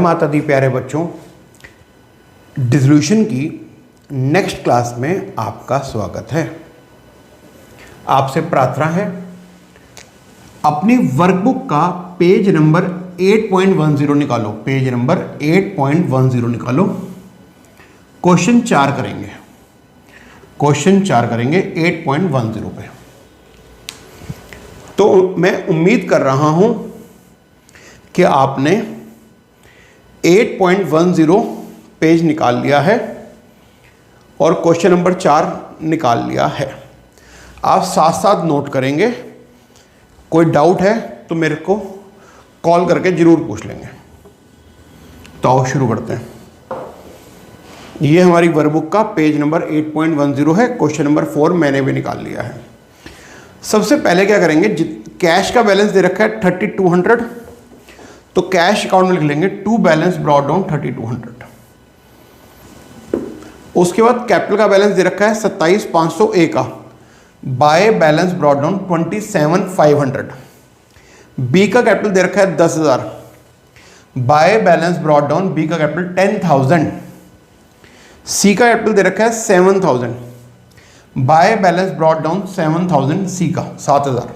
माता दी प्यारे बच्चों, डिसोल्यूशन की नेक्स्ट क्लास में आपका स्वागत है। आपसे प्रार्थना है अपनी वर्कबुक का पेज नंबर 8.10 निकालो। पेज नंबर 8.10 निकालो। क्वेश्चन 4 करेंगे। क्वेश्चन 4 करेंगे 8.10 पे। तो मैं उम्मीद कर रहा हूं कि आपने 8.10 पेज निकाल लिया है और क्वेश्चन नंबर 4 निकाल लिया है। आप साथ साथ नोट करेंगे। कोई डाउट है तो मेरे को कॉल करके ज़रूर पूछ लेंगे। तो आओ शुरू करते हैं। ये हमारी वर्कबुक का पेज नंबर 8.10 है। क्वेश्चन नंबर 4 मैंने भी निकाल लिया है। सबसे पहले क्या करेंगे, कैश का बैलेंस दे रखा है 3200, तो कैश अकाउंट में लिख लेंगे टू बैलेंस ब्रॉट डाउन 3200। उसके बाद कैपिटल का बैलेंस दे रखा है 27500 का, by balance brought down 27500। B का कैपिटल दे रखा है 10000, by balance brought down B का कैपिटल 10000। सी का कैपिटल दे रखा है 7000, by balance brought down 7000 C का 7000।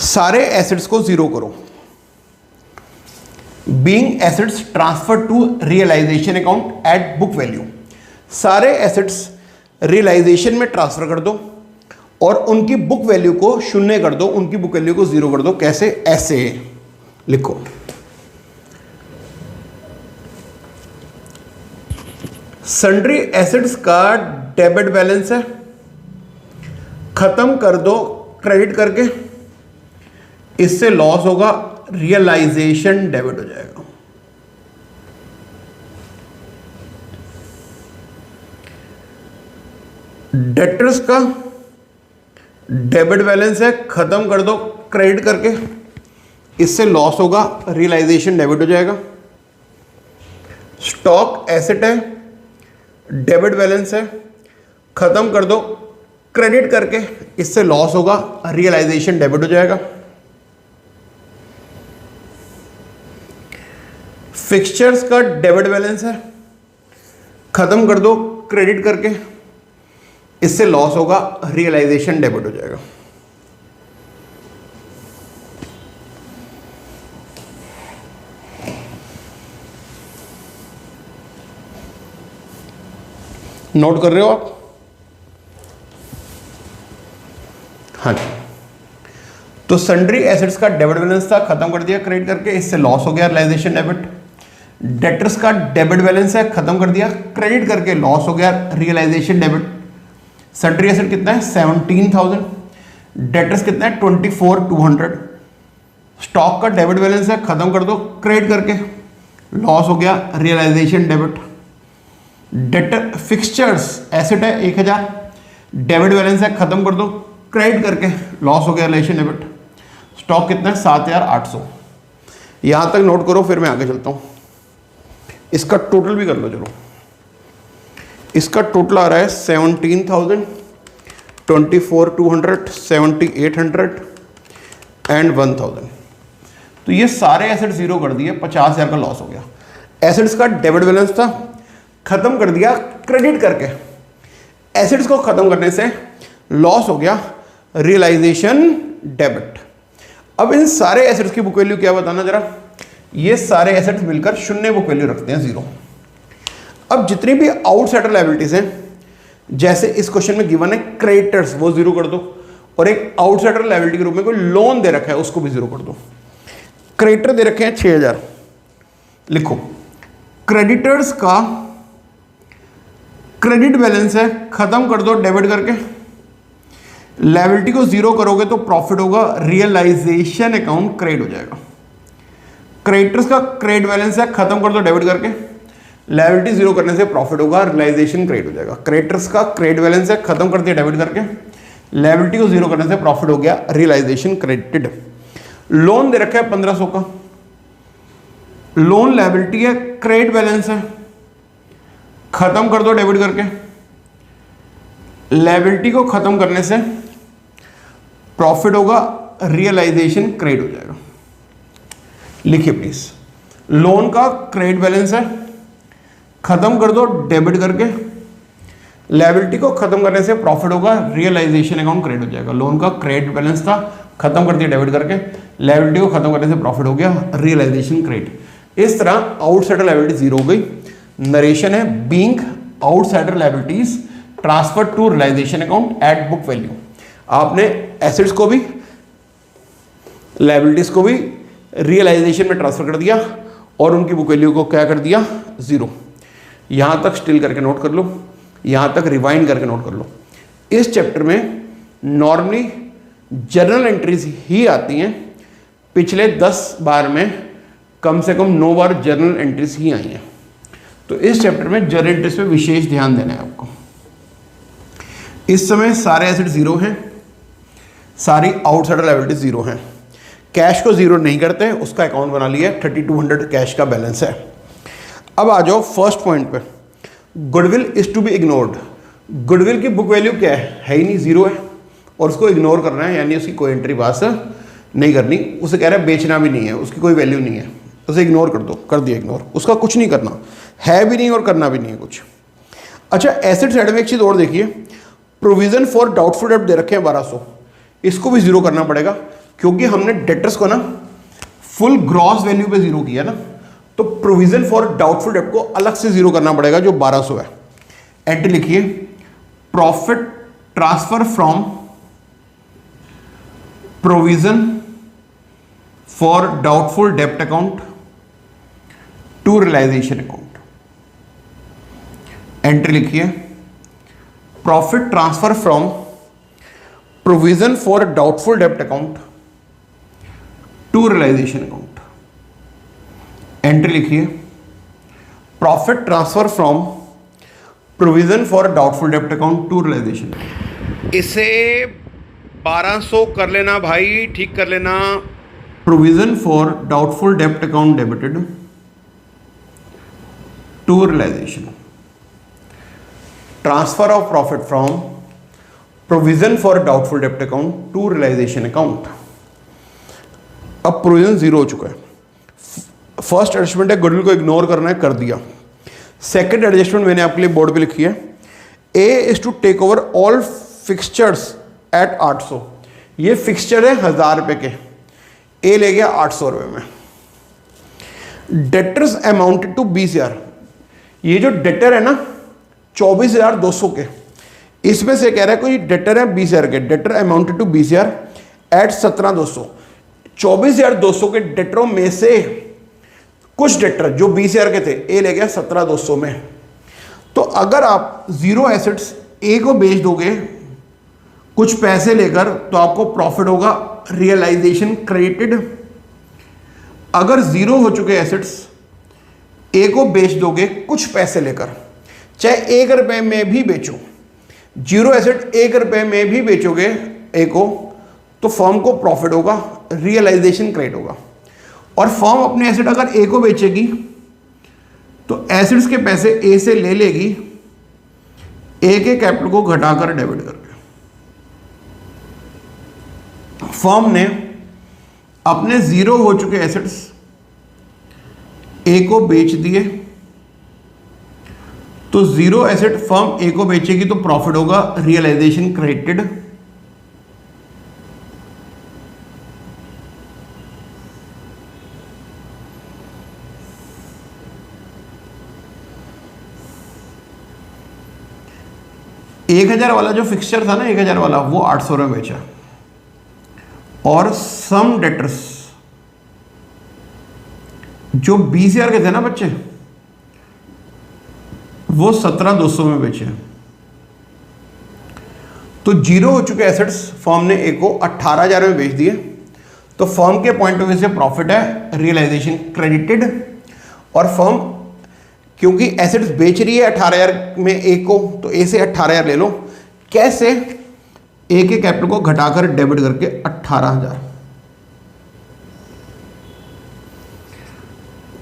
सारे एसेट्स को जीरो करो। Being assets transfer to realisation account at book value. सारे एसेट्स रियलाइजेशन में ट्रांसफर कर दो और उनकी बुक वैल्यू को शून्य कर दो, उनकी बुक वैल्यू को जीरो कर दो। कैसे? ऐसे लिखो। सन्ड्री एसेट्स का डेबिट बैलेंस है, खत्म कर दो क्रेडिट करके, इससे लॉस होगा, रियलाइजेशन डेबिट हो जाएगा। डेटर्स का डेबिट बैलेंस है, खत्म कर दो क्रेडिट करके, इससे लॉस होगा, रियलाइजेशन डेबिट हो जाएगा। स्टॉक एसेट है, डेबिट बैलेंस है, खत्म कर दो क्रेडिट करके, इससे लॉस होगा, रियलाइजेशन डेबिट हो जाएगा। फिक्सचर्स का डेबिट बैलेंस है, खत्म कर दो क्रेडिट करके, इससे लॉस होगा, रियलाइजेशन डेबिट हो जाएगा। नोट कर रहे हो आप? हाँ जी। तो सन्ड्री एसेट्स का डेबिट बैलेंस था, खत्म कर दिया क्रेडिट करके, इससे लॉस हो गया, रियलाइजेशन डेबिट। डेटर्स का डेबिट बैलेंस है, खत्म कर दिया क्रेडिट करके, लॉस हो गया, रियलाइजेशन डेबिट। सन्ड्री एसेट कितना है? 17000। डेटर्स कितना है? 24200। स्टॉक का डेबिट बैलेंस है, खत्म कर दो क्रेडिट करके, लॉस हो गया, realisation debit. Debtor fixtures asset है 1000, डेबिट बैलेंस है, खत्म कर दो क्रेडिट करके, लॉस हो गया, रियलाइजेशन डेबिट। स्टॉक कितना है? 7800। यहां तक नोट करो, फिर मैं आगे चलता हूं। इसका टोटल भी कर लो चलो। इसका टोटल आ रहा है 17000, 24200, 7800 एंड 1000। तो ये सारे एसेट जीरो कर दिए, 50000 का लॉस हो गया। एसेट्स का डेबिट बैलेंस था, खत्म कर दिया क्रेडिट करके, एसेट्स को खत्म करने से लॉस हो गया, रियलाइजेशन डेबिट। अब इन सारे एसेट्स की बुक वैल्यू क्या बताना जरा। ये सारे एसेट्स मिलकर शून्य बुक वैल्यू रखते हैं, जीरो। अब जितनी भी आउटसाइडर लायबिलिटीज हैं, जैसे इस क्वेश्चन में गिवन है क्रेडिटर्स, वो जीरो कर दो, और एक आउटसाइडर लायबिलिटी के रूप में कोई लोन दे रखा है, उसको भी जीरो कर दो। क्रेडिटर दे रखे हैं 6000, लिखो। क्रेडिटर्स का क्रेडिट बैलेंस है, खत्म कर दो डेबिट करके, लायबिलिटी को जीरो करोगे तो प्रॉफिट होगा, रियलाइजेशन अकाउंट क्रेडिट हो जाएगा। क्रेडिटर्स का क्रेडिट बैलेंस है, खत्म कर दो डेबिट करके, लायबिलिटी जीरो करने से प्रॉफिट होगा, रियलाइजेशन क्रेडिट हो जाएगा। क्रेडिटर्स का क्रेडिट बैलेंस है, खत्म कर दिया डेबिट करके, लायबिलिटी को जीरो करने से प्रॉफिट हो गया, रियलाइजेशन क्रेडिटेड। लोन दे रखा है 1500 का, लोन लायबिलिटी है, क्रेडिट बैलेंस है, खत्म कर दो डेबिट करके, लायबिलिटी को खत्म करने से प्रॉफिट होगा, रियलाइजेशन क्रेडिट हो जाएगा। लिखिए प्लीज, लोन का क्रेडिट बैलेंस है, खत्म कर दो डेबिट करके, लायबिलिटी को खत्म करने से प्रॉफिट होगा, रियलाइजेशन अकाउंट क्रेडिट हो जाएगा। लोन का क्रेडिट बैलेंस था, खत्म कर दिया डेबिट करके, लायबिलिटी को खत्म करने से प्रॉफिट हो गया, रियलाइजेशन क्रेडिट। इस तरह आउटसाइडर लायबिलिटी जीरो हो गई। नरेशन है, being outsider liabilities transfer to realisation account at book value. आपने एसेट्स को भी लायबिलिटीज को भी रियलाइजेशन में ट्रांसफर कर दिया और उनकी बुक वैल्यू को क्या कर दिया, जीरो। यहां तक स्टिल करके नोट कर लो, यहां तक रिवाइंड करके नोट कर लो। इस चैप्टर में नॉर्मली जर्नल एंट्रीज ही आती हैं, पिछले 10 बार में कम से कम 9 बार जर्नल एंट्रीज ही आई हैं। तो इस चैप्टर में जर्नल एंट्रीज पे विशेष ध्यान देना है आपको। इस समय सारे एसेट जीरो हैं, सारी आउटसाइडर लायबिलिटी जीरो हैं। कैश को जीरो नहीं करते, उसका अकाउंट बना लिया, 3200 कैश का बैलेंस है। अब आ जाओ फर्स्ट पॉइंट पे, goodwill is to be ignored. Goodwill की बुक वैल्यू क्या है ही नहीं, जीरो है, और उसको इग्नोर करना है, यानी उसकी कोई एंट्री पास नहीं करनी। उसे कह रहा है बेचना भी नहीं है, उसकी कोई वैल्यू नहीं है, उसे इग्नोर कर दो, कर दिया इग्नोर, उसका कुछ नहीं करना है भी नहीं और करना भी नहीं है कुछ। अच्छा, एसेट साइड में एक चीज़ और देखिए, प्रोविजन फॉर डाउटफुल डेब्ट दे रखे हैं 1200, इसको भी जीरो करना पड़ेगा, क्योंकि हमने डेटर्स को ना फुल ग्रॉस वैल्यू पे जीरो किया ना, तो प्रोविजन फॉर डाउटफुल डेब्ट को अलग से जीरो करना पड़ेगा जो 1200 है। एंट्री लिखिए, profit transfer from provision for doubtful डेब्ट account to realisation account. Entry लिखिए, profit transfer from provision for doubtful डेब्ट account to realisation account. Entry लिखिए, profit transfer from provision for doubtful डेब्ट अकाउंट टू रियलाइजेशन। इसे 1200 कर लेना भाई, ठीक कर लेना। प्रोविजन फॉर डाउटफुल डेब्ट account debited to realisation, transfer of profit from provision for doubtful डेब्ट अकाउंट टू रियलाइजेशन अकाउंट। अब प्रोविजन जीरो हो चुका है। फर्स्ट एडजस्टमेंट है, गुडविल को इग्नोर करना है, कर दिया। सेकंड एडजस्टमेंट मैंने आपके लिए बोर्ड पे लिखी है, A is to take over all fixtures at 800। ये फिक्सचर है 1000 रुपए के, ए ले गया 800 रुपए में। डेटर्स अमाउंटेड टू 20,000, ये जो डेटर है ना 24,200 के, इसमें से कह रहा है कोई डेटर है 20,000 के, डेटर अमाउंटेड टू 20,000 एट 17,200। 24,200 के डेटरों में से कुछ डेटर जो 20,000 के थे, ए ले गया 17,200 में। तो अगर आप जीरो एसेट्स ए को बेच दोगे कुछ पैसे लेकर, तो आपको प्रॉफिट होगा, रियलाइजेशन क्रेडिटेड। अगर जीरो हो चुके एसेट्स ए को बेच दोगे कुछ पैसे लेकर, चाहे 1 रुपए में भी बेचो, जीरो एसेट 1 रुपए में भी बेचोगे ए को, तो फर्म को प्रॉफिट होगा, रियलाइजेशन क्रेडिट होगा। और फर्म अपने एसेट अगर ए को बेचेगी तो एसेट्स के पैसे ए से ले लेगी, ए के कैपिटल को घटाकर डेबिट करके। फर्म ने अपने जीरो हो चुके एसेट्स ए को बेच दिए, तो जीरो एसेट फर्म ए को बेचेगी तो प्रॉफिट होगा, रियलाइजेशन क्रेडिटेड। एक 1000 वाला जो फिक्सचर था ना, 1000 वाला, वो 800 में बेचा। और सम डेटर्स जो 20,000 के थे ना बच्चे, वो 17,200 में बेचे। तो जीरो हो चुके एसेट्स फर्म ने ए को 18,000 में बेच दिए, तो फर्म के पॉइंट ऑफ व्यू से प्रॉफिट है, रियलाइजेशन क्रेडिटेड। और फर्म क्योंकि एसेट्स बेच रही है 18,000 में ए को, तो ए से 18,000 ले लो। कैसे? ए के कैपिटल को घटाकर डेबिट करके 18,000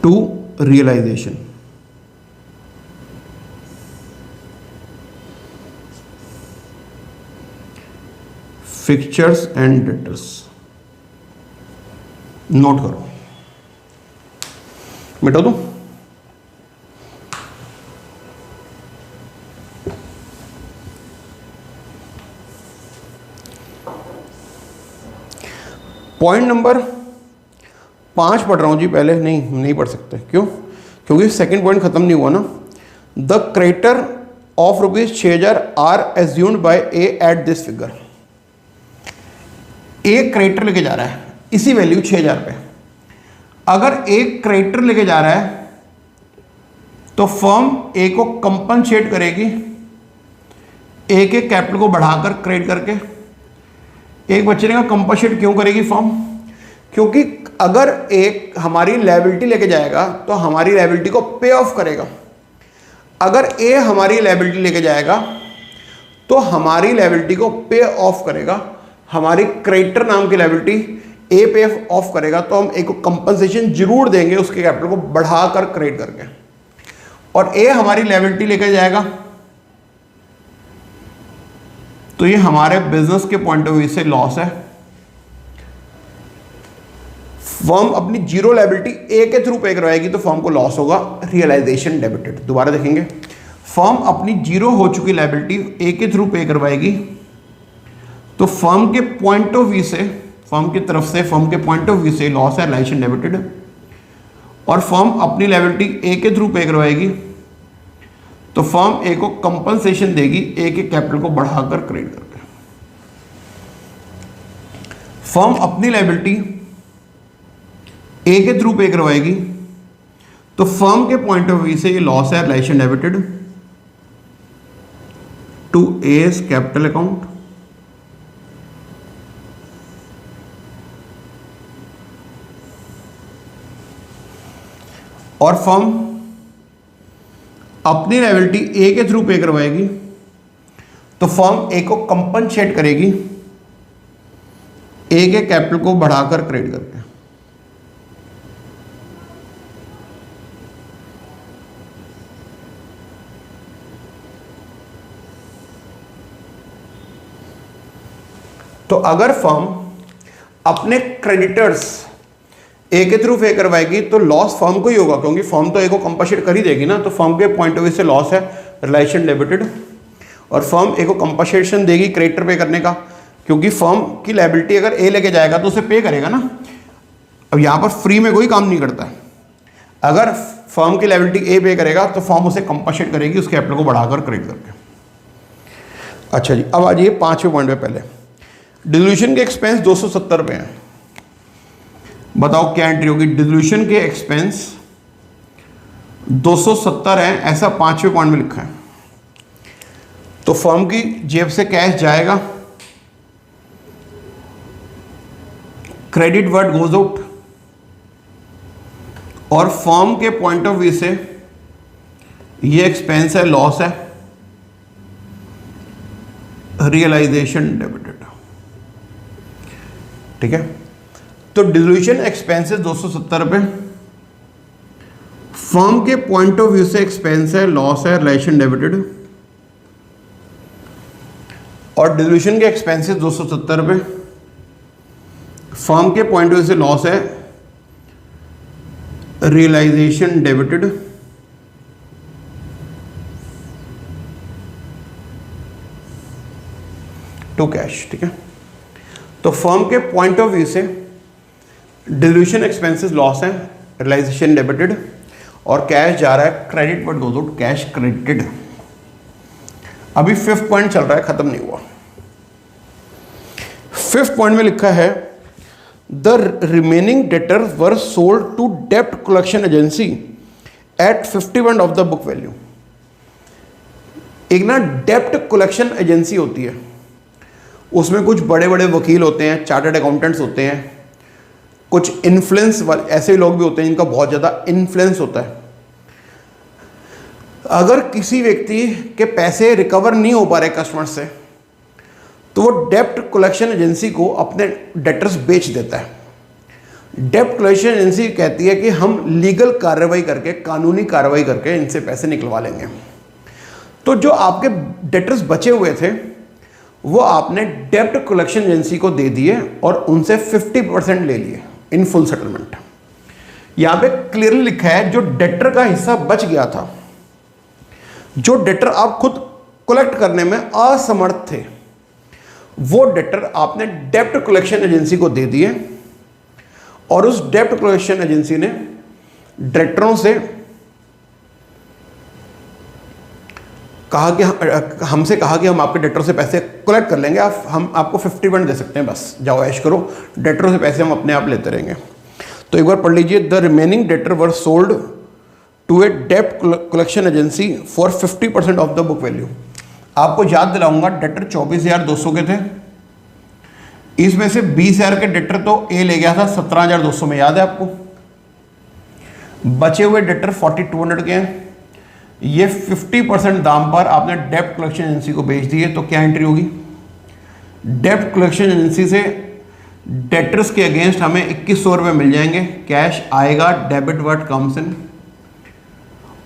to realisation. Fixtures and debtors note करो। मिटा दूं? पॉइंट नंबर 5 पढ़ रहा हूं जी, पहले नहीं पढ़ सकते। क्यों? क्योंकि सेकंड पॉइंट खत्म नहीं हुआ ना। The creditor of ₹6000 are assumed by A at this figure. एक क्रेडिटर लेके जा रहा है, इसी वैल्यू 6000 पे। अगर एक क्रेडिटर लेके जा रहा है तो फर्म ए को कंपनसेट करेगी ए के कैपिटल को बढ़ाकर क्रेडिट करके। एक बचने का कंपनसेट क्यों करेगी फर्म? क्योंकि अगर एक हमारी लायबिलिटी लेके जाएगा तो हमारी लायबिलिटी को पे ऑफ करेगा। अगर ए हमारी लायबिलिटी लेके जाएगा तो हमारी लायबिलिटी को पे ऑफ करेगा। हमारी क्रेडिटर नाम की लायबिलिटी ए पे ऑफ करेगा, तो हम ए को कंपनसेशन जरूर देंगे उसके कैपिटल को बढ़ाकर क्रेडिट करके। और ए हमारी लायबिलिटी लेकर जाएगा तो ये हमारे बिजनेस के पॉइंट ऑफ व्यू से लॉस है। फर्म अपनी जीरो लायबिलिटी ए के थ्रू पे करवाएगी तो फर्म को लॉस होगा, रियलाइजेशन डेबिटेड। दोबारा देखेंगे, फर्म अपनी जीरो हो चुकी लायबिलिटी ए के थ्रू पे करवाएगी तो फर्म के पॉइंट ऑफ व्यू से, फर्म की तरफ से, फर्म के पॉइंट ऑफ व्यू से लॉस है, रियलाइजेशन डेबिटेड। और फर्म अपनी लायबिलिटी ए के थ्रू पे करवाएगी तो फर्म ए को कंपनसेशन देगी ए के कैपिटल को बढ़ाकर क्रेडिट करके। फर्म अपनी लायबिलिटी ए के थ्रू पे करवाएगी तो फर्म के पॉइंट ऑफ व्यू से ये लॉस है, realisation debited to A's capital account. और फर्म अपनी लायबिलिटी ए के थ्रू पे करवाएगी तो फर्म ए को कंपनसेट करेगी ए के कैपिटल को बढ़ाकर क्रेडिट करके। तो अगर फर्म अपने क्रेडिटर्स ए के थ्रू पे करवाएगी तो लॉस फर्म को ही होगा, क्योंकि फर्म तो ए को कंपनसेट कर ही देगी ना। तो फर्म के पॉइंट ऑफ व्यू से लॉस है, रियलाइजेशन डेबिटेड। और फर्म ए को कंपनसेशन देगी क्रेडिटर पे करने का, क्योंकि फर्म की लायबिलिटी अगर ए लेके जाएगा तो उसे पे करेगा ना। अब यहाँ पर फ्री में कोई काम नहीं करता है। अगर फर्म की लायबिलिटी ए पे करेगा तो फर्म उसे कंपनसेट करेगी उसके कैपिटल को बढ़ाकर क्रेडिट करके। अच्छा जी, अब आ जाइए 5वें पॉइंट पे। पहले डिसोल्यूशन के एक्सपेंस 270 रुपये हैं। बताओ क्या एंट्री होगी? डिसोल्यूशन के एक्सपेंस 270 हैं, ऐसा 5वें पॉइंट में लिखा है। तो फर्म की जेब से कैश जाएगा, क्रेडिट वर्ड गोज आउट, और फर्म के पॉइंट ऑफ व्यू से ये एक्सपेंस है, लॉस है, रियलाइजेशन डेबिटेड। ठीक है, तो डिसोल्यूशन एक्सपेंसेस 270 रुपये, फर्म के पॉइंट ऑफ व्यू से एक्सपेंस है, लॉस है, रियलाइजेशन डेबिटेड। और डिसोल्यूशन के एक्सपेंसेस 270 रुपये, फर्म के पॉइंट ऑफ व्यू से लॉस है, रियलाइजेशन डेबिटेड। To cash. ठीक है, तो फर्म के पॉइंट ऑफ व्यू से डिसोल्यूशन एक्सपेंसेस लॉस है, रियलाइजेशन डेबिटेड, और कैश जा रहा है, credit what goes out, cash credited. अभी 5th पॉइंट चल रहा है, खत्म नहीं हुआ। 5th पॉइंट में लिखा है the remaining debtors were sold to डेब्ट collection agency at 50% of the book value. एक ना डेब्ट कलेक्शन एजेंसी होती है, उसमें कुछ बड़े बड़े वकील होते हैं, चार्टर्ड अकाउंटेंट्स होते हैं, कुछ इन्फ्लुएंस वाले ऐसे लोग भी होते हैं जिनका बहुत ज़्यादा इन्फ्लुएंस होता है। अगर किसी व्यक्ति के पैसे रिकवर नहीं हो पा रहे कस्टमर से तो वो डेब्ट कलेक्शन एजेंसी को अपने डेटर्स बेच देता है। डेब्ट कलेक्शन एजेंसी कहती है कि हम लीगल कार्रवाई करके, कानूनी कार्रवाई करके इनसे पैसे निकलवा लेंगे। तो जो आपके डेटर्स बचे हुए थे वो आपने डेब्ट कलेक्शन एजेंसी को दे दिए और उनसे 50% ले लिए इन फुल सेटलमेंट। यहां पे क्लियरली लिखा है जो डेटर का हिस्सा बच गया था, जो डेटर आप खुद कलेक्ट करने में असमर्थ थे, वो डेटर आपने डेब्ट कलेक्शन एजेंसी को दे दिए और उस डेब्ट कलेक्शन एजेंसी ने डेटरों से कहा कि हमसे कहा कि हम आपके डेटर से पैसे कलेक्ट कर लेंगे, हम आपको 50% दे सकते हैं, बस जाओ ऐश करो, डेटरों से पैसे हम अपने आप लेते रहेंगे। तो एक बार पढ़ लीजिए, the remaining debtor were sold to a डेब्ट collection agency for 50% of the book value. आपको याद दिलाऊंगा, डेटर 24,200 के थे, इसमें से 20,000 के डेटर तो ए ले गया था 17,200 में, याद है आपको। बचे हुए डेटर 4,200 के हैं, ये 50% दाम पर आपने डेब्ट कलेक्शन एजेंसी को बेच दिए, तो क्या एंट्री होगी? डेब्ट कलेक्शन एजेंसी से डेटर्स के अगेंस्ट हमें 2100 रुपये मिल जाएंगे, कैश आएगा, डेबिट वर्ड कम्स इन,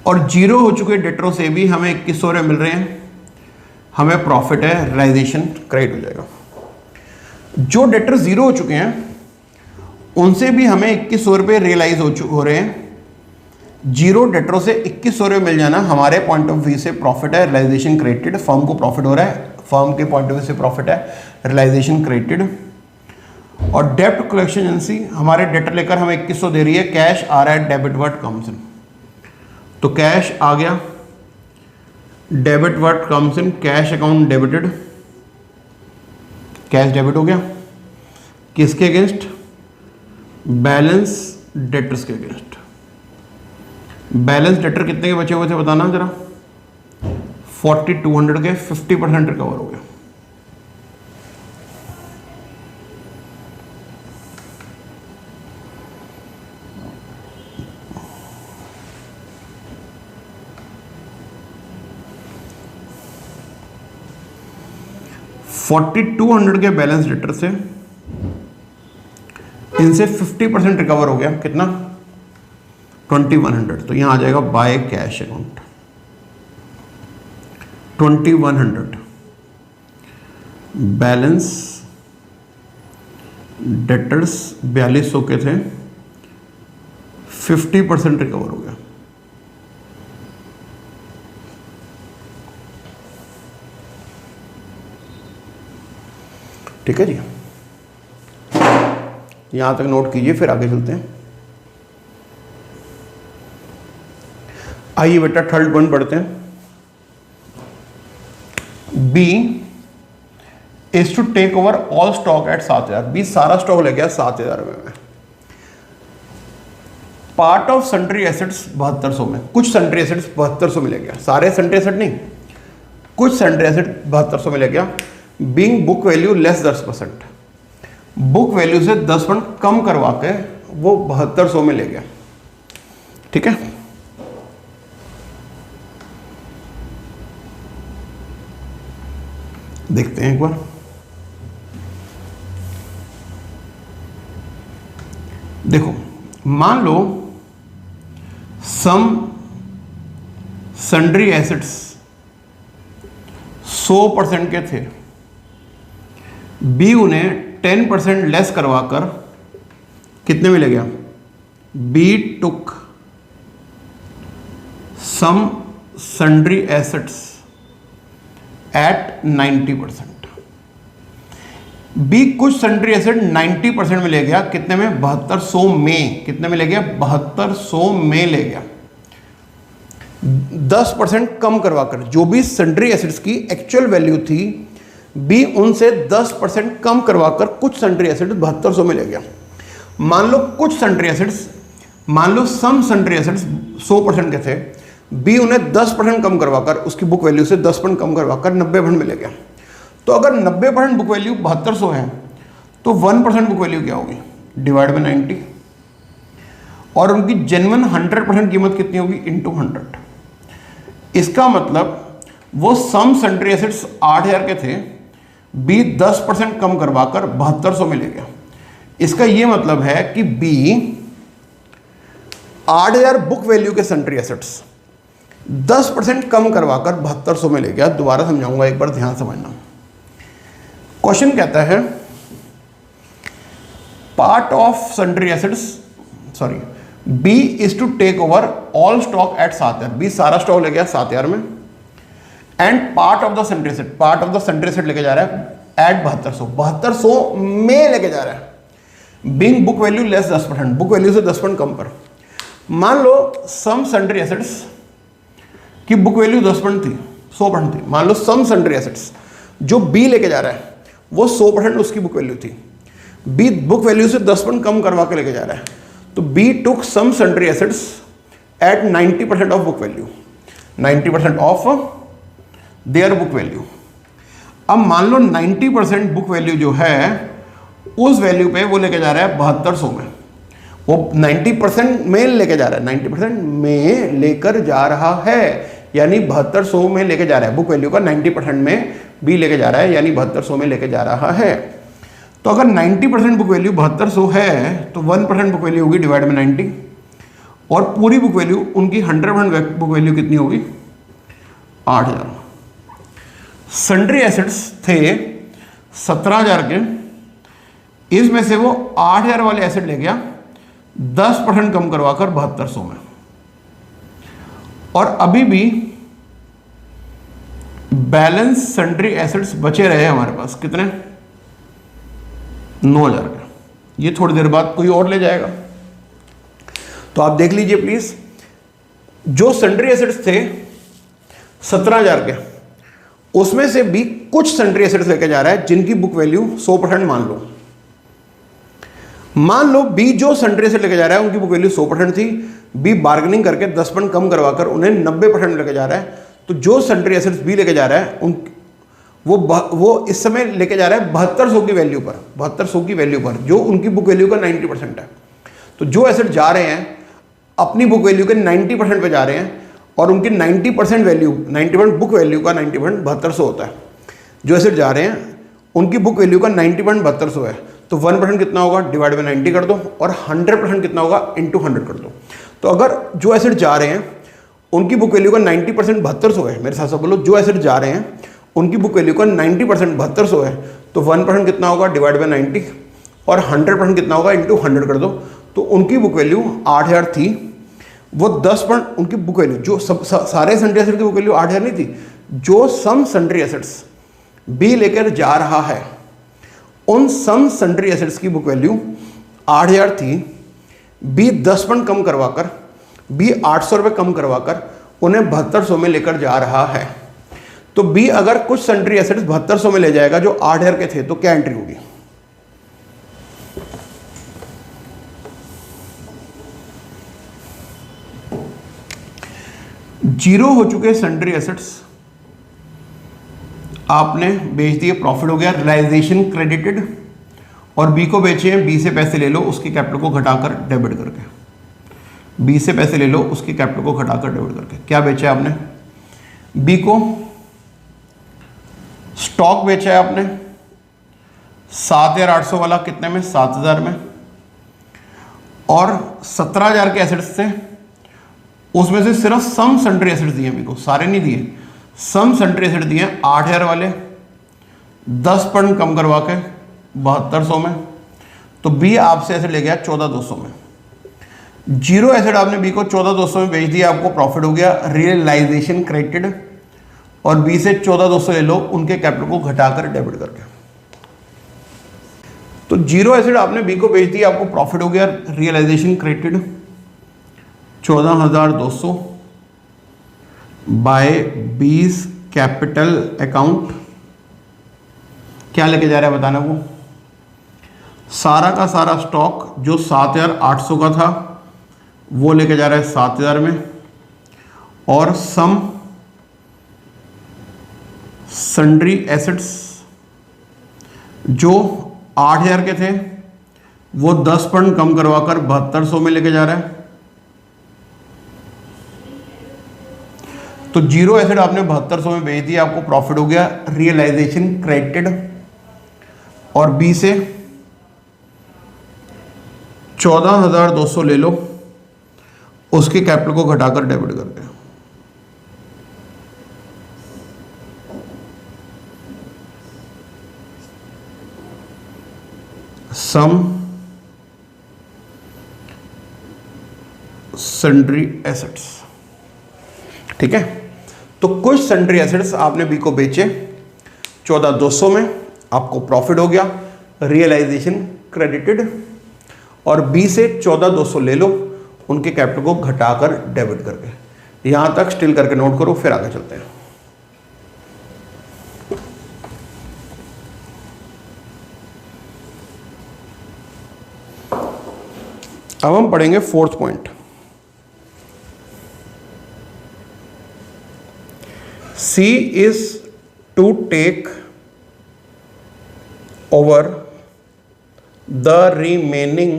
और जीरो हो चुके डेटरों से भी हमें 2100 रुपये मिल रहे हैं, हमें प्रॉफिट है, रियलाइजेशन क्रेडिट हो जाएगा। जो डेटर जीरो हो चुके हैं उनसे भी हमें 2100 रुपये रियलाइज हो रहे हैं, जीरो डेटरों से 2100 रुपये मिल जाना हमारे पॉइंट ऑफ व्यू से प्रॉफिट है, रियलाइजेशन क्रेडिटेड, फर्म को प्रॉफिट हो रहा है, फर्म के पॉइंट ऑफ व्यू से प्रॉफिट है, रियलाइजेशन क्रेडिटेड। और डेब्ट कलेक्शन एजेंसी हमारे डेटर लेकर हमें 2100 दे रही है, कैश आ रहा है, डेबिट वर्ड कम्स इन, तो कैश आ गया, debit what comes in, cash account debited, cash debit हो गया, किसके अगेंस्ट? बैलेंस डेटर्स के अगेंस्ट। बैलेंस डेटर कितने के बचे हुए थे बताना जरा? 4,200 के, 50% रिकवर हो गया। $4,200 के बैलेंस डेटर से इनसे 50% रिकवर हो गया, कितना? 2,100। तो यहां आ जाएगा bye cash account 2,100, balance debtors 4,200 के थे, 50% रिकवर हो गया। ठीक है जी, यहां तक नोट कीजिए, फिर आगे चलते हैं। आइए बेटा थर्ड पॉइंट पढ़ते हैं। B is to take over all stock at 7,000। B सारा स्टॉक ले गया 7,000 में। पार्ट ऑफ सन्ड्री एसेट्स 7200 में, कुछ सन्ड्री एसेट्स 7200 में ले गया, सारे सन्ड्री एसेट नहीं, कुछ सन्ड्री एसेट 7200 में ले गया। Being book value less 10%, book value से 10% कम करवा के वो 7200 में ले गया। ठीक है, देखते हैं एक बार। देखो, मान लो सम सन्ड्री एसेट्स 100% के थे, बी उन्हें 10% लेस करवाकर कितने में ले गया? B took some sundry assets at 90%। B कुछ सन्ड्री एसेट 90% में ले गया, कितने में? 7200 में। कितने में ले गया? 7200 में ले गया। 10% कम करवाकर, जो भी सन्ड्री एसेट्स की एक्चुअल वैल्यू थी, बी उनसे 10% कम करवाकर कुछ सन्ड्री एसेट्स 7200 में ले गया। मान लो कुछ सन्ड्री एसेट्स, मान लो सम सन्ड्री एसेट्स 100% के थे, बी उन्हें 10% कम करवाकर, उसकी बुक वैल्यू से 10% कम करवाकर 90% में ले गया। तो अगर 90% बुक वैल्यू 7200 है, तो 1% बुक वैल्यू क्या होगी? डिवाइड बाय 90, और उनकी जेन्युइन 100% कीमत कितनी होगी? इंटू 100। इसका मतलब वो सम सन्ड्री एसेट्स 8,000 के थे, बी 10% कम करवाकर 7200 में ले गया। इसका ये मतलब है कि बी 8,000 बुक वैल्यू के सन्ड्री एसेट्स 10% कम करवाकर 7200 में ले गया। दोबारा समझाऊंगा, एक बार ध्यान समझना। क्वेश्चन कहता है part of sundry assets, sorry, B is to take over all stock at 7000, B सारा स्टॉक ले गया 7000 में, and part of the sundry asset, part of the sundry asset लेके जा रहा है एट 7200 में लेके जा रहा है। Being book value less 10%, book value से 10% कम पर। मान लो सम सन्ड्री एसेट्स की बुक वैल्यू 10% थी, 100% थी। मान लो सम सन्ड्री एसेट्स जो बी लेके जा रहा है वो 100% उसकी बुक वैल्यू थी, बी बुक वैल्यू से 10% कम करवा के लेके जा रहा है, तो B took some sundry assets at 90% of book value, 90% of their book value. अब मान लो 90% बुक वैल्यू जो है उस वैल्यू पे वो लेके जा रहा है 7200 में, वो 90% में लेके जा रहा है, 90% में लेकर जा रहा है, यानी 7200 में लेके जा रहा है, बुक वैल्यू का 90% में बी लेके जा रहा है, यानी 7200 में लेके जा रहा है। तो अगर 90% बुक वैल्यू 7200 है तो 1% बुक वैल्यू होगी डिवाइड में 90, और पूरी बुक वैल्यू उनकी 100% बुक वैल्यू कितनी होगी 8000। सन्ड्री एसेट्स थे 17000 के, इसमें से वो 8000 वाले एसेट ले गया 10% कम करवाकर 7200 में, और अभी भी बैलेंस सन्ड्री एसेट्स बचे रहे हमारे पास कितने 9000 के। ये थोड़ी देर बाद कोई और ले जाएगा, तो आप देख लीजिए प्लीज। जो सन्ड्री एसेट्स थे 17000 के, उसमें से भी कुछ सन्ड्री एसेट्स लेके जा रहा है जिनकी बुक वैल्यू 100% मान लो बी जो सन्ड्री एसेट लेके जा रहा है उनकी बुक वैल्यू 100% थी, बी बार्गेनिंग करके 10% कम करवाकर उन्हें 90% लेके जा रहा है। तो जो सन्ड्री एसेट्स बी लेके जा रहा है वो इस समय लेके जा रहा है 7200 की वैल्यू पर, 7200 की वैल्यू पर, जो उनकी बुक वैल्यू का 90% है। तो जो एसेट जा रहे हैं अपनी बुक वैल्यू के 90% पे जा रहे हैं, और उनकी 90% वैल्यू, 90% बुक वैल्यू का 90% 7200 होता है। जो एसेट जा रहे हैं उनकी बुक वैल्यू का 90% 7200 है, तो 1% कितना होगा डिवाइड में 90 कर दो, और 100% कितना होगा इंटू 100 कर दो। तो अगर जो एसेट जा रहे हैं उनकी बुक वैल्यू का 90% 7200 है, मेरे साथ साथ बोलो, जो एसेट जा रहे हैं उनकी बुक वैल्यू का 90% 7200 है, तो 1% कितना होगा डिवाइड बाय 90, और 100% कितना होगा इंटू 100 कर दो। तो उनकी बुक वैल्यू 8000 थी, वो 10% उनकी बुक वैल्यू, जो सारे सन्ड्री एसेट की बुक वैल्यू 8000 नहीं थी, जो सम सन्ड्री एसेट्स बी लेकर जा रहा है उन सम सन्ड्री एसेट्स की बुक वैल्यू 8000 थी, बी 10% कम करवाकर, बी 800 रुपये कम करवाकर उन्हें 7200 में लेकर जा रहा है। तो बी अगर कुछ सन्ड्री एसेट्स 7200 में ले जाएगा जो 8000 के थे, तो क्या एंट्री होगी जीरो हो चुके सन्ड्री एसेट्स आपने बेच दिए, प्रॉफिट हो गया, रियलाइजेशन क्रेडिटेड, और बी को बेचे हैं, बी से पैसे ले लो उसकी कैपिटल को घटाकर डेबिट करके, बी से पैसे ले लो उसकी कैपिटल को घटाकर डेबिट करके। क्या बेचा है आपने, बी को स्टॉक बेचा है आपने 7800 वाला, कितने में 7000 में, और 17000 के एसेट्स थे, उसमें से सिर्फ सम सन्ड्री एसेट्स दिए बी को, सारे नहीं दिए, सम सन्ड्री एसेट दिए 8000 वाले 10% कम करवा के 7200 में, तो बी आपसे एसेट ले गया 14200 में। जीरो एसेट आपने बी को 14200 में बेच दिया, आपको प्रॉफिट हो गया, रियलाइजेशन क्रेडिटेड, और बी से 14200 ले लो उनके कैपिटल को घटाकर डेबिट करके। तो जीरो एसेट आपने बी को बेच दिया, आपको प्रॉफिट हो गया, realisation credited 14200 by 20 capital account. क्या लेके जा रहा है बताना, वो सारा का सारा स्टॉक जो 7800 का था वो लेके जा रहा है 7000 में, और सम सन्ड्री एसेट्स जो 8000 के थे वो 10% कम करवाकर 7200 में लेके जा रहा है। तो जीरो एसेट आपने 7200 में बेच दिया, आपको प्रॉफिट हो गया, रियलाइजेशन क्रेडिटेड, और बी से 14200 ले लो उसके कैपिटल को घटाकर डेबिट करके। सम सन्ड्री एसेट्स। ठीक है, तो कुछ सन्ड्री एसेट्स आपने बी को बेचे 14,200 में, आपको प्रॉफिट हो गया, रियलाइजेशन क्रेडिटेड, और बी से 14,200 ले लो, उनके कैपिटल को घटाकर डेबिट करके। यहां तक स्टिल करके नोट करो, फिर आगे चलते हैं। अब हम पढ़ेंगे fourth point. C is to take over the remaining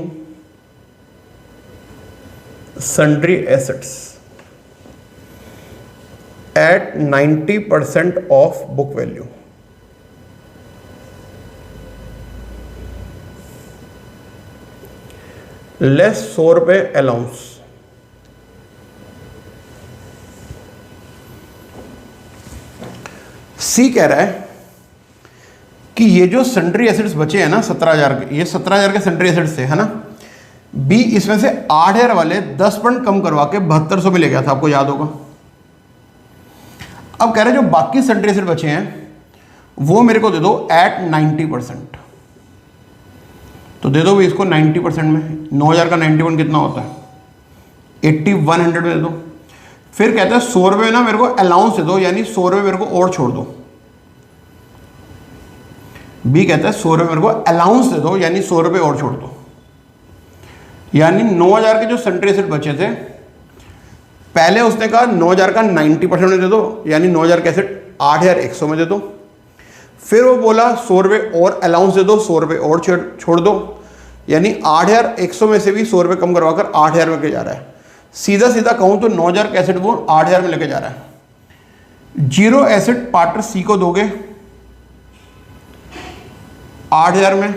sundry assets at 90% of book value. Less 100 रुपये अलाउंस। सी कह रहा है कि ये जो सन्ड्री एसेट्स बचे हैं ना 17,000 के, ये 17,000 के सन्ड्री एसेट्स थे, है ना। बी इसमें से 8,000 वाले 10% कम करवा के 7200 में ले गया था, आपको याद होगा। अब कह रहे हैं जो बाकी सन्ड्री एसेट बचे हैं वो मेरे को दे दो एट 90%। तो दे दो भी इसको 90% में। 9,000 का 91 कितना होता है? 8100 में दे दो। फिर कहता है 100 रुपये ना मेरे को अलाउंस दे दो, यानी 100 रुपये मेरे को और छोड़ दो। बी कहता है 100 रुपये मेरे को अलाउंस दे दो, यानी 100 रुपये और छोड़ दो। यानी 9,000 के जो सन्ड्री एसेट बचे थे, पहले उसने कहा 9,000 का 90% में दे दो, यानी 9,000 के एसेट 8,100 में दे दो। फिर वो बोला 100 रुपये और अलाउंस दे दो, 100 रुपये और छोड़ दो, यानी 8,100 में से भी 100 रुपये कम करवाकर 8,000 में लेके जा रहा है। सीधा सीधा कहूं तो 9,000 का एसेट वो 8,000 में लेके जा रहा है। जीरो एसेट पार्टनर सी को दोगे 8,000 में,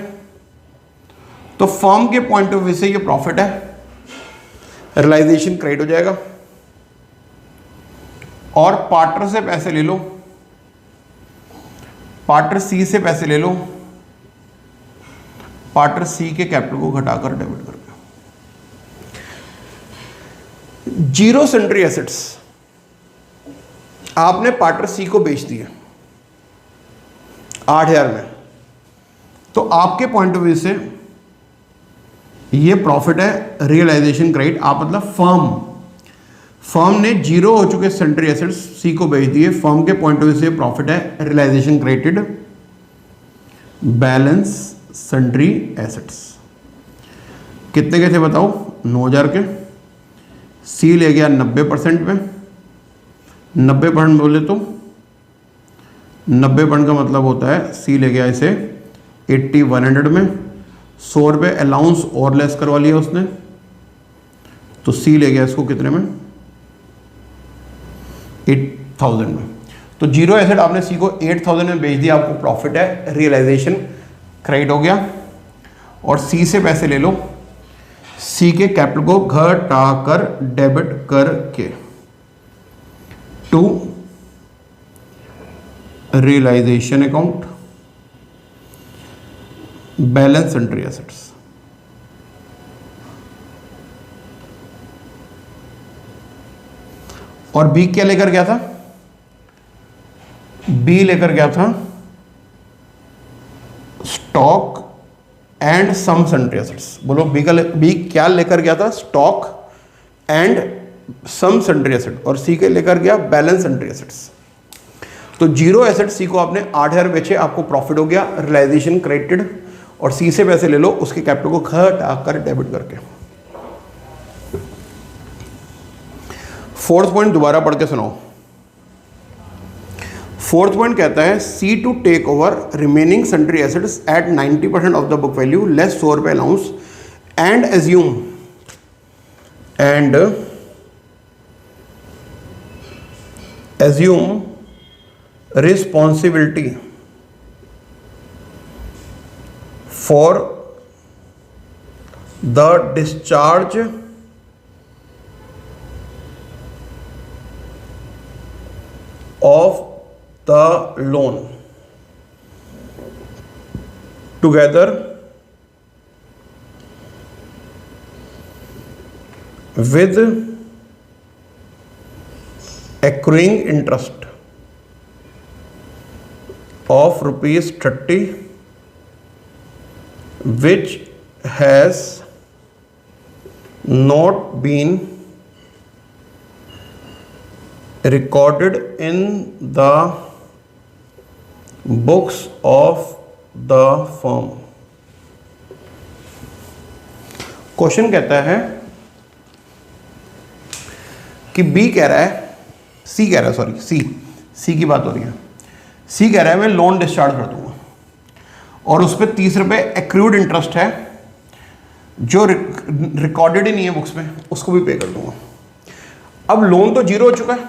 तो फर्म के पॉइंट ऑफ व्यू से ये प्रॉफिट है, रियलाइजेशन क्रेडिट हो जाएगा। और पार्टनर से पैसे ले लो, पार्टनर सी से पैसे ले लो, पार्टनर सी के कैपिटल को घटाकर डेबिट करके। जीरो सन्ड्री एसेट्स आपने पार्टनर सी को बेच दिए 8,000 में, तो आपके पॉइंट ऑफ व्यू से ये प्रॉफिट है, रियलाइजेशन क्रेडिट। आप मतलब फर्म ने जीरो हो चुके सन्ड्री एसेट्स सी को बेच दिए, फर्म के पॉइंट ऑफ व्यू से प्रॉफिट है, realisation credited, balance sundry assets. कितने के थे बताओ? 9,000 के। सी ले गया 90% में, 90% बोले तो 90% का मतलब होता है सी ले गया इसे 8100 में। 100 रुपये अलाउंस और लेस करवा लिया उसने, तो सी ले गया इसको कितने में? 8,000 में। तो जीरो एसेट आपने सी को 8,000 में बेच दिया, आपको प्रॉफिट है, रियलाइजेशन क्रेडिट हो गया। और सी से पैसे ले लो, सी के कैपिटल को घटाकर डेबिट करके to realisation account, balance sundry assets. और बी क्या लेकर गया था? बी लेकर गया था stock and some sundry assets. बोलो बी क्या लेकर गया था? Stock and some sundry asset. और सी के लेकर गया बैलेंस सन्ड्री एसेट्स। तो जीरो एसेट सी को आपने 8,000 बेचे, आपको प्रॉफिट हो गया, रियलाइजेशन क्रेडिटेड। और सी से पैसे ले लो, उसके कैपिटल को घटाकर डेबिट करके। फोर्थ पॉइंट दोबारा पढ़ के सुनाओ। फोर्थ पॉइंट कहता है C to take over remaining sundry assets at 90% of the book value less 100 रुपये allowance and assume responsibility for the discharge of the loan together with accruing interest of ₹30 which has not been recorded in the books of the firm। Question कहता है कि B कह रहा है, सी कह रहा है, सॉरी सी की बात हो रही है। सी कह रहा है मैं लोन डिस्चार्ज कर दूंगा और उस पर ₹30 एक्रूड इंटरेस्ट है जो रिकॉर्डेड ही नहीं है बुक्स में, उसको भी पे कर दूंगा। अब लोन तो जीरो हो चुका है,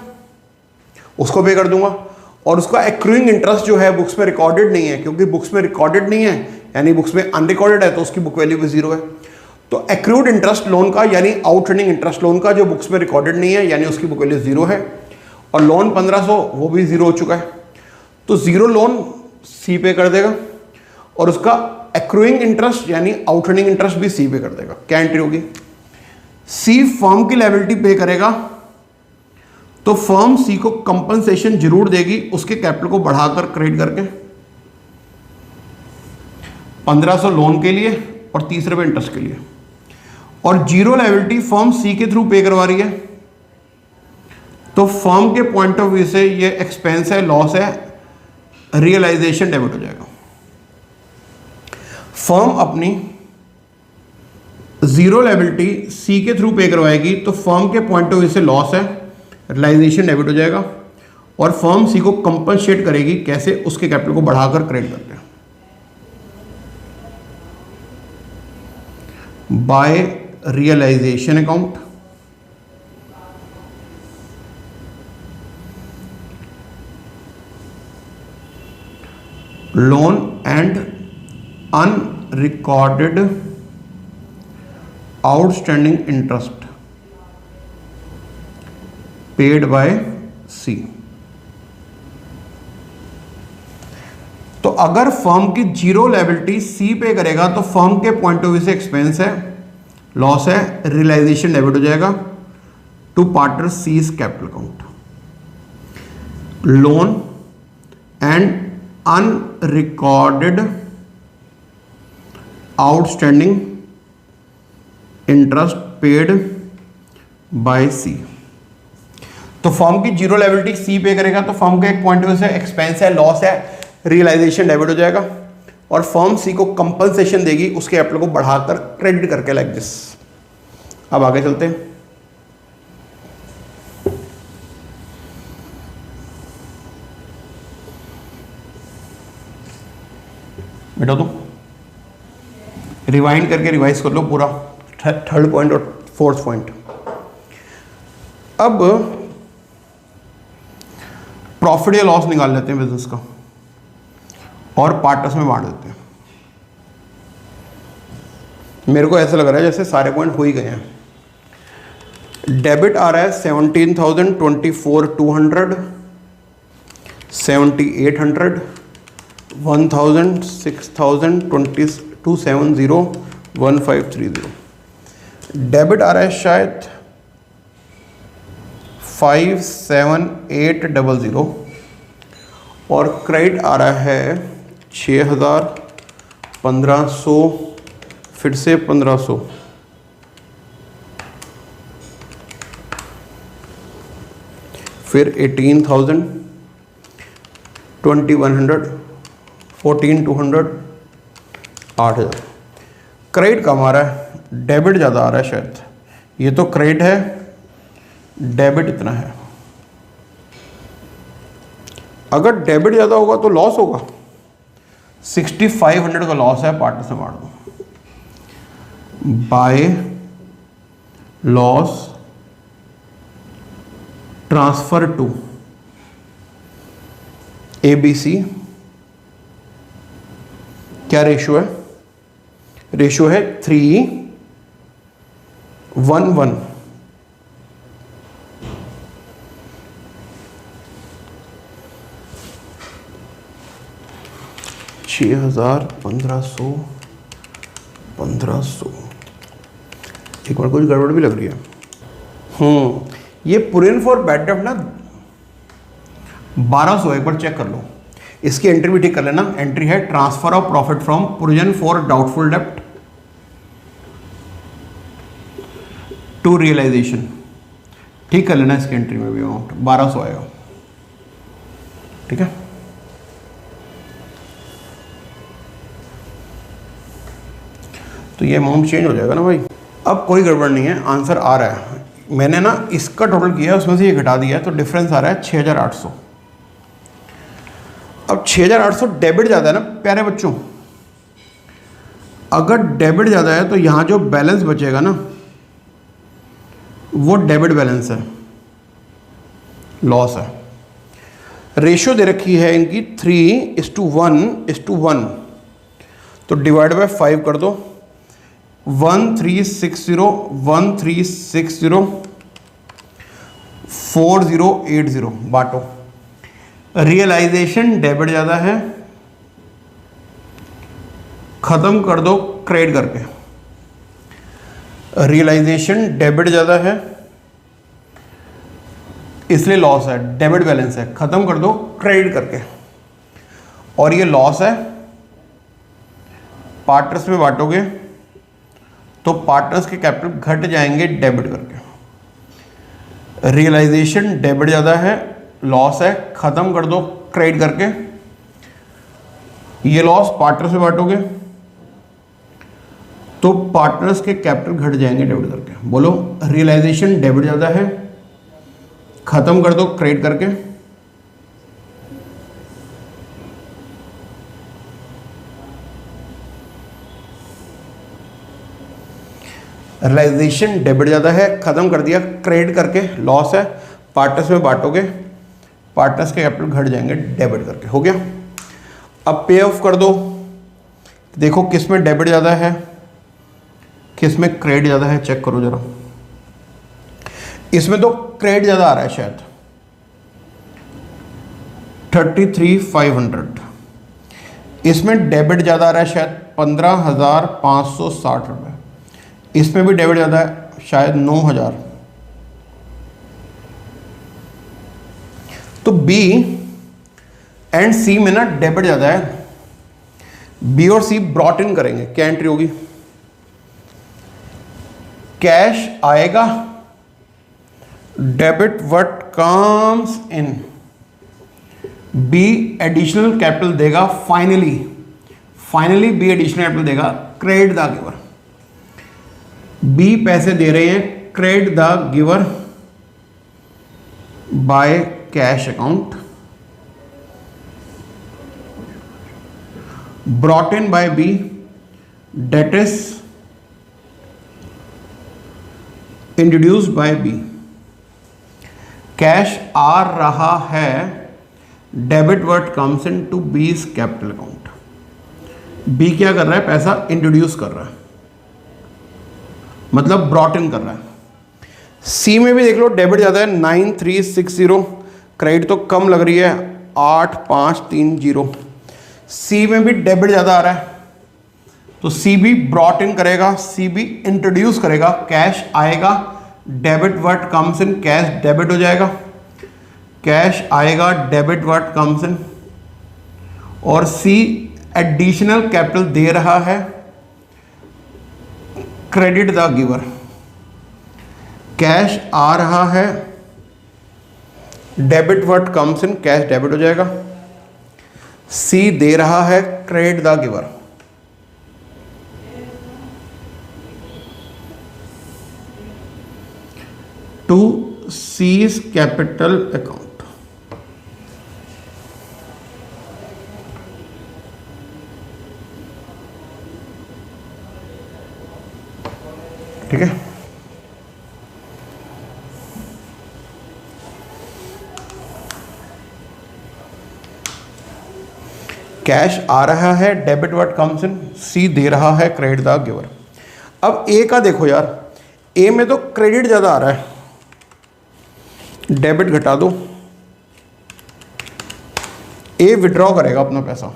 उसको पे कर दूंगा, और उसका एक्रूइंग इंटरेस्ट जो है बुक्स में रिकॉर्डेड नहीं है, क्योंकि बुक्स में रिकॉर्डेड नहीं है यानी बुक्स में अनरिकॉर्डेड है, तो उसकी बुक वैल्यू भी जीरो है। तो एक्रूड इंटरेस्ट लोन का यानी आउटस्टैंडिंग इंटरेस्ट लोन का जो बुक्स में रिकॉर्डेड नहीं है यानी उसकी बुक वैल्यू जीरो है, और लोन 1500 वो भी जीरो हो चुका है। तो जीरो लोन सी पे कर देगा और उसका एक्रूइंग इंटरेस्ट यानी आउटस्टैंडिंग इंटरेस्ट भी सी पे कर देगा। क्या एंट्री होगी? सी फर्म की लायबिलिटी पे करेगा तो फर्म सी को कंपनसेशन जरूर देगी उसके कैपिटल को बढ़ाकर क्रेडिट करके, 1500 लोन के लिए और ₹30 इंटरेस्ट के लिए, और जीरो लायबिलिटी फर्म सी के थ्रू पे करवा रही है। तो फर्म के पॉइंट ऑफ व्यू से ये एक्सपेंस है, लॉस है, रियलाइजेशन डेबिट हो जाएगा। फर्म अपनी जीरो लायबिलिटी सी के थ्रू पे करवाएगी तो फर्म के पॉइंट ऑफ व्यू से लॉस है, रियलाइजेशन डेबिट हो जाएगा, और फर्म सी को कंपनसेट करेगी कैसे? उसके कैपिटल को बढ़ाकर क्रेडिट करके, by realisation account, loan and unrecorded outstanding interest paid by C. तो अगर फर्म की जीरो लायबिलिटी सी पे करेगा तो फर्म के पॉइंट ऑफ व्यू से एक्सपेंस है, लॉस है, रियलाइजेशन डेबिट हो जाएगा to partner C's capital account. Loan and unrecorded outstanding interest paid by C. तो फर्म की जीरो लायबिलिटी सी पे करेगा तो फर्म के एक पॉइंट ऑफ व्यू से एक्सपेंस है, लॉस है, रियलाइजेशन डेबिट हो जाएगा, और फर्म सी को कंपनसेशन देगी उसके कैपिटल को बढ़ाकर क्रेडिट करके, लाइक दिस। अब आगे चलते हैं। बेटा तो रिवाइंड करके रिवाइज कर लो पूरा, थर्ड पॉइंट और फोर्थ पॉइंट। अब प्रॉफिट या लॉस निकाल लेते हैं बिजनेस का और पार्टनर्स में बांट देते हैं। मेरे को ऐसा लग रहा है जैसे सारे पॉइंट हो ही गए हैं। डेबिट आ रहा है 17,000, 24,200, 7,800, 1,000, 6,000, 270, 1,530। डेबिट आ रहा है शायद 5,7,800 और क्रेडिट आ रहा है 6,000, 1,500, फिर से 1,500, फिर 18,000, 2,100, 14,200, 8,000। क्रेडिट कम आ रहा है, डेबिट ज़्यादा आ रहा है शायद। ये तो क्रेडिट है, डेबिट इतना है। अगर डेबिट ज़्यादा होगा तो लॉस होगा, 6,500 का लॉस है, पार्टनर से मार दो। By loss transfer to ABC। क्या रेशियो है? रेशियो है 3:1:1। $6,000, 1,500, 1,500। एक बार कुछ गड़बड़ भी लग रही है। ये पुरिन फॉर बैड डेब्ट ना 1200 एक बार चेक कर लो, इसकी एंट्री भी ठीक कर लेना। एंट्री है transfer of profit from provision for doubtful डेप्ट टू रियलाइजेशन, ठीक कर लेना इसकी एंट्री में भी अमाउंट 1200 आएगा। ठीक है, तो ये अमाउंट चेंज हो जाएगा ना भाई। अब कोई गड़बड़ नहीं है, आंसर आ रहा है। मैंने ना इसका टोटल किया, उसमें से ये घटा दिया है, तो डिफरेंस आ रहा है 6800। अब 6800 डेबिट ज़्यादा है ना प्यारे बच्चों, अगर डेबिट ज़्यादा है तो यहाँ जो बैलेंस बचेगा ना वो डेबिट बैलेंस है, लॉस है। रेशियो दे रखी है इनकी 3:1:1, तो डिवाइड बाय 5 कर दो। 1360 1360 4080 बांटो। रियलाइजेशन डेबिट ज़्यादा है, ख़त्म कर दो क्रेडिट करके। रियलाइजेशन डेबिट ज़्यादा है इसलिए लॉस है, डेबिट बैलेंस है, ख़त्म कर दो क्रेडिट करके। और ये लॉस है, पार्टनर्स में बांटोगे तो पार्टनर्स के कैपिटल घट जाएंगे डेबिट करके। रियलाइजेशन डेबिट ज़्यादा है, लॉस है, ख़त्म कर दो क्रेडिट करके। ये लॉस पार्टनर्स में बांटोगे तो पार्टनर्स के कैपिटल घट जाएंगे डेबिट करके। बोलो, रियलाइजेशन डेबिट ज़्यादा है, ख़त्म कर दो क्रेडिट करके। रियलाइजेशन डेबिट ज़्यादा है, ख़त्म कर दिया क्रेडिट करके, लॉस है, पार्टनर्स में बांटोगे, पार्टनर्स के कैपिटल घट जाएंगे डेबिट करके। हो गया। अब पे ऑफ कर दो, देखो किस में डेबिट ज़्यादा है किस में क्रेडिट ज़्यादा है, चेक करो ज़रा। इसमें तो क्रेडिट ज़्यादा आ रहा है शायद 33,500, इसमें डेबिट ज़्यादा आ रहा है शायद 15,560 रुपये, इसमें भी डेबिट ज़्यादा है शायद 9,000। तो बी एंड सी में ना डेबिट ज़्यादा है, बी और सी ब्रॉट इन करेंगे, क्या एंट्री होगी? कैश आएगा, debit what comes in, B additional capital देगा, फाइनली बी एडिशनल कैपिटल देगा, क्रेडिट द गिवर। बी पैसे दे रहे हैं, credit the giver by cash account, brought in by B, debt is introduced by B. Cash आ रहा है, debit what comes in to B's capital account. B क्या कर रहा है? पैसा इंट्रोड्यूस कर रहा है, मतलब ब्रॉट इन कर रहा है। सी में भी देख लो डेबिट ज़्यादा है 9360, क्रेडिट तो कम लग रही है 8530। सी में भी डेबिट ज़्यादा आ रहा है तो सी भी ब्रॉट इन करेगा, सी भी इंट्रोड्यूस करेगा, कैश आएगा, debit what comes in, cash debit हो जाएगा, कैश आएगा, डेबिट वर्ड कम्स इन। और सी एडिशनल कैपिटल दे रहा है, क्रेडिट द गिवर, कैश आ रहा है, debit what comes in, cash debit हो जाएगा, सी दे रहा है, credit the giver. To C's capital account. ठीक है, कैश आ रहा है, debit what comes in, C दे रहा है, क्रेडिट द गिवर। अब ए का देखो यार, ए में तो क्रेडिट ज़्यादा आ रहा है, डेबिट घटा दो, ए विड्रॉ करेगा अपना पैसा,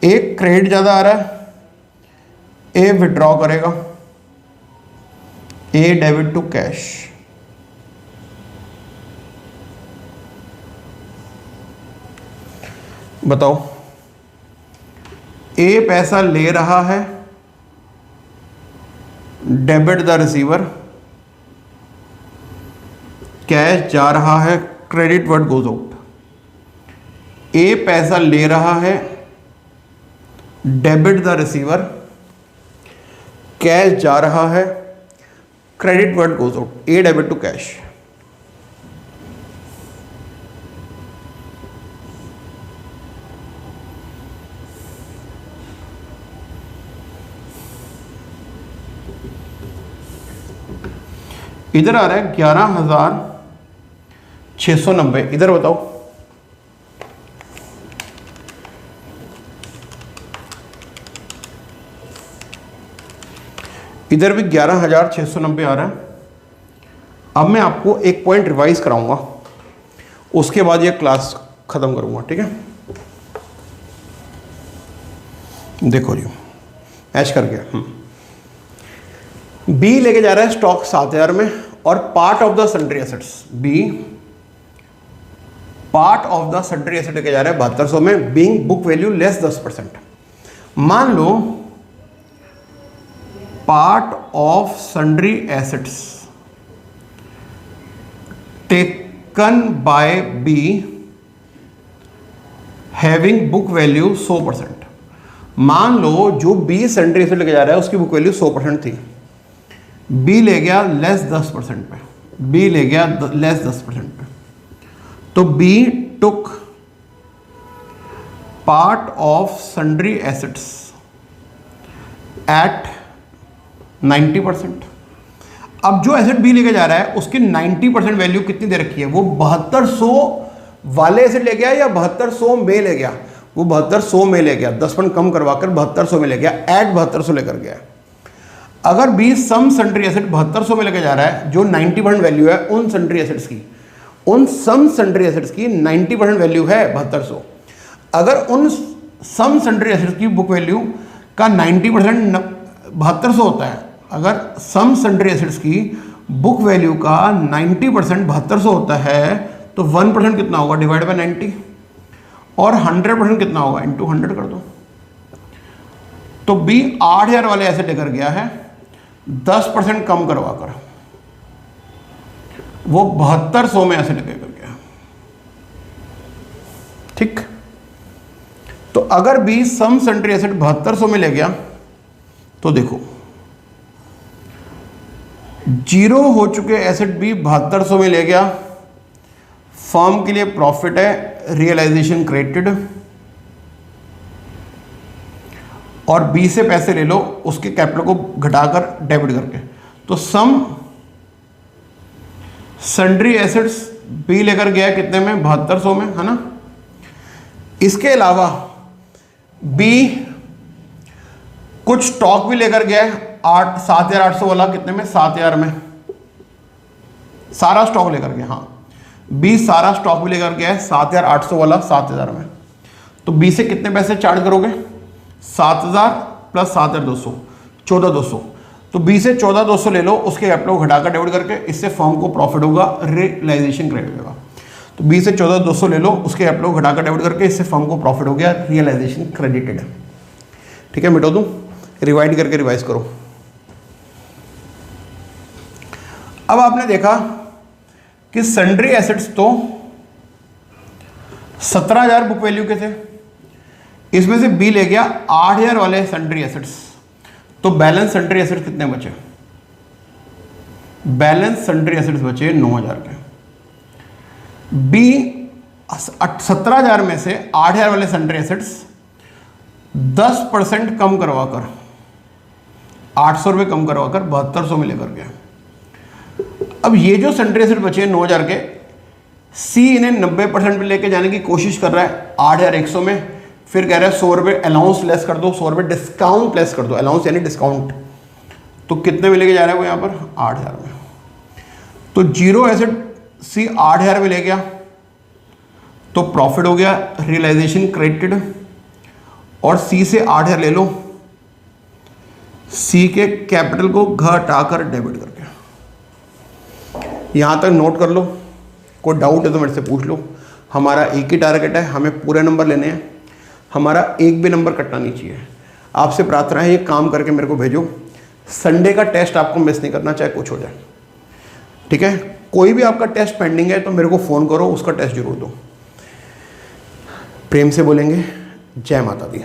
ए क्रेडिट ज़्यादा आ रहा है, ए विड्रॉ करेगा, ए डेबिट टू कैश। बताओ, ए पैसा ले रहा है, डेबिट द रिसीवर, कैश जा रहा है, क्रेडिट व्हाट गोज आउट। ए पैसा ले रहा है, डेबिट द रिसीवर, कैश जा रहा है, credit what goes out. A debit to cash. इधर आ रहा है 11,690। इधर बताओ, इधर भी 11,690 आ रहा है। अब मैं आपको एक पॉइंट रिवाइज कराऊंगा, उसके बाद ये क्लास खत्म करूंगा, ठीक है। देखो जी, ऐश कर गया। बी लेके जा रहा है स्टॉक 7,000 में, और part of the sundry assets, B part of the sundry asset लेके जा रहा है 7200 में, बीइंग बुक वैल्यू लेस 10%। मान लो part of sundry assets taken by B having book value 100%। मान लो जो बी सन्ड्री एसेट लेके जा रहा है उसकी बुक वैल्यू 100% थी, बी ले गया लेस 10% पे, बी ले गया लेस 10% पे, तो B took part of sundry assets at 90%। अब जो एसेट बी लेके जा रहा है उसकी 90% वैल्यू कितनी दे रखी है? वो 7200 वाले एसेट ले गया या 7200 में ले गया? वो 7200 में ले गया, 10% कम करवाकर 7200 में ले गया, एट 7200 लेकर गया। अगर बी सम सन्ड्री एसेट 7200 में लेके जा रहा है, जो 90% वैल्यू है उन सन्ड्री एसेट्स की, उन सम सन्ड्री एसेट्स की 90% वैल्यू है 7200। अगर उन सम सन्ड्री एसेट्स की बुक वैल्यू का 90% 7200 होता है, अगर सम सन्ड्री एसेट्स की बुक वैल्यू का 90% 7200 होता है, तो 1% कितना होगा? डिवाइड बाय 90, और 100% कितना होगा? इंटू 100 कर दो। तो बी 8000 वाले एसेट लेकर गया है 10% कम करवाकर, वो 7200 में ऐसे लेकर गया, ठीक। तो अगर बी सम सन्ड्री एसेट 7200 में ले गया, तो देखो जीरो हो चुके एसेट बी 7200 में ले गया, फर्म के लिए प्रॉफिट है, रियलाइजेशन क्रेडिटेड, और बी से पैसे ले लो उसके कैपिटल को घटाकर डेबिट करके। तो सम सन्ड्री एसेट्स बी लेकर गया कितने में? 7200 में, है ना। इसके अलावा बी कुछ स्टॉक भी लेकर गया है 7800 वाला, कितने में? 7000 में, सारा स्टॉक लेकर गया। हाँ, बी सारा स्टॉक भी लेकर गया है 7800 वाला 7000 में। तो बी से कितने पैसे चार्ज करोगे? 7000 प्लस 7200, 14200। तो बी से 14200 ले लो, उसके कैपिटल को घटाकर डेबिट करके, इससे फर्म को प्रॉफिट होगा, रियलाइजेशन क्रेडिट होगा। तो बी से 14200 ले लो, उसके कैपिटल को घटाकर डेबिट करके, इससे फर्म को प्रॉफिट हो गया, रियलाइजेशन क्रेडिटेड। ठीक है, मिटा दूं, रिवाइड करके रिवाइज करो। अब आपने देखा कि सन्ड्री एसेट्स तो 17000 बुक वैल्यू के थे, इसमें से बी ले गया 8000 वाले सन्ड्री एसेट्स, तो बैलेंस सन्ड्री एसेट्स कितने बचे? बैलेंस सन्ड्री एसेट्स बचे 9000 के। बी 17000 में से 8000 वाले सन्ड्री एसेट्स 10% कम करवाकर, 800 रुपये कम करवाकर 7200 में लेकर गया। अब ये जो सन्ड्री एसेट बचे 9000 के, सी इन्हें 90% पे लेके जाने की कोशिश कर रहा है 8100 में, फिर कह रहा है 100 रुपये अलाउंस लेस कर दो, 100 रुपये डिस्काउंट लेस कर दो, अलाउंस यानी डिस्काउंट। तो कितने में लेके जा रहा है वो यहाँ पर? 8000 में। तो जीरो एसेट सी 8000 में ले गया, तो प्रॉफिट हो गया, रियलाइजेशन क्रेडिटेड, और सी से 8000 ले लो, सी के कैपिटल को घटाकर डेबिट करके। यहां तक नोट कर लो, कोई डाउट है तो मेरे से पूछ लो। हमारा एक ही टारगेट है, हमें पूरे नंबर लेने हैं। हमारा एक भी नंबर कटना नहीं चाहिए। आपसे प्रार्थना है ये काम करके मेरे को भेजो। संडे का टेस्ट आपको मिस नहीं करना, चाहे कुछ हो जाए, ठीक है। कोई भी आपका टेस्ट पेंडिंग है तो मेरे को फ़ोन करो, उसका टेस्ट जरूर दो। प्रेम से बोलेंगे जय माता दी।